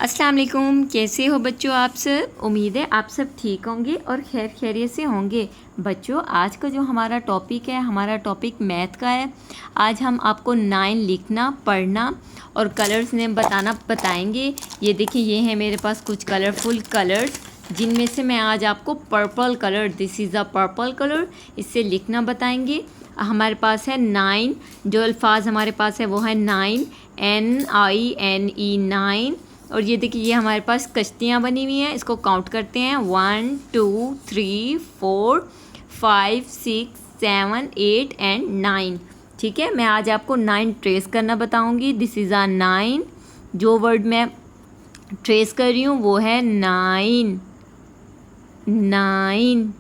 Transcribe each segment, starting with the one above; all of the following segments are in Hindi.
अस्सलाम वालेकुम। कैसे हो बच्चों आप सब? उम्मीद है आप सब ठीक होंगे और खैर खैरियत से होंगे। बच्चों आज का जो हमारा टॉपिक है, हमारा टॉपिक मैथ का है। आज हम आपको 9 लिखना, पढ़ना और कलर्स नेम बताएंगे। ये देखिए, ये है मेरे पास कुछ कलरफुल कलर्स, जिनमें से मैं आज आपको purple colour, this is a purple colour, इससे लिखना बताएंगे। हमारे पास है 9, जो अल्फाज हमारे पास है वो है 9, NINE 9। और ये देखिए, ये हमारे पास कश्तियाँ बनी हुई हैं, इसको काउंट करते हैं 1 2 3 4 5 6 7 8 एंड 9। ठीक है, मैं आज आपको 9 ट्रेस करना बताऊंगी। This is a 9। जो वर्ड मैं ट्रेस कर रही हूँ वो है 9 9।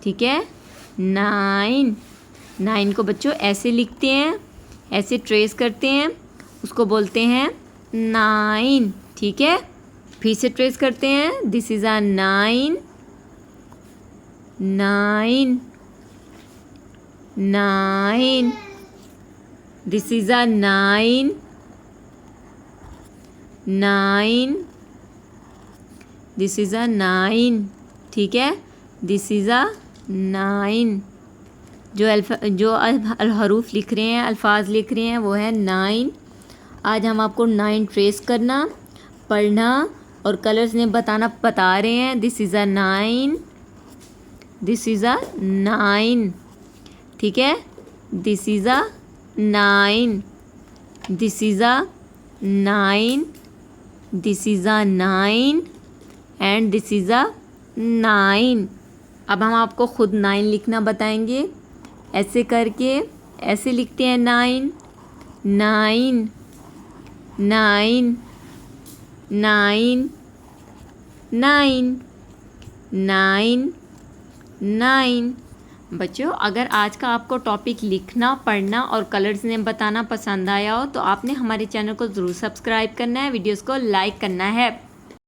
ठीक है, 9 9 को बच्चों ऐसे लिखते हैं, ऐसे ट्रेस करते हैं, उसको बोलते हैं 9। ठीक है, फिर से ट्रेस करते हैं। This is a 9 9 9। This is a 9 9। This is a 9। ठीक है, दिस इज़ आ 9। जो हरूफ लिख रहे हैं, अल्फाज लिख रहे हैं वो है 9। आज हम आपको 9 ट्रेस करना, पढ़ना और कलर्स ने बता रहे हैं। This is a 9। This is a 9। ठीक है, this is a 9। This is a 9। This is a 9 and this is a 9। अब हम आपको खुद 9 लिखना बताएंगे। ऐसे करके ऐसे लिखते हैं 9 9 9 9 9 9 9। बच्चों अगर आज का आपको टॉपिक लिखना, पढ़ना और कलर्स नेम बताना पसंद आया हो तो आपने हमारे चैनल को ज़रूर सब्सक्राइब करना है, वीडियोस को लाइक करना है।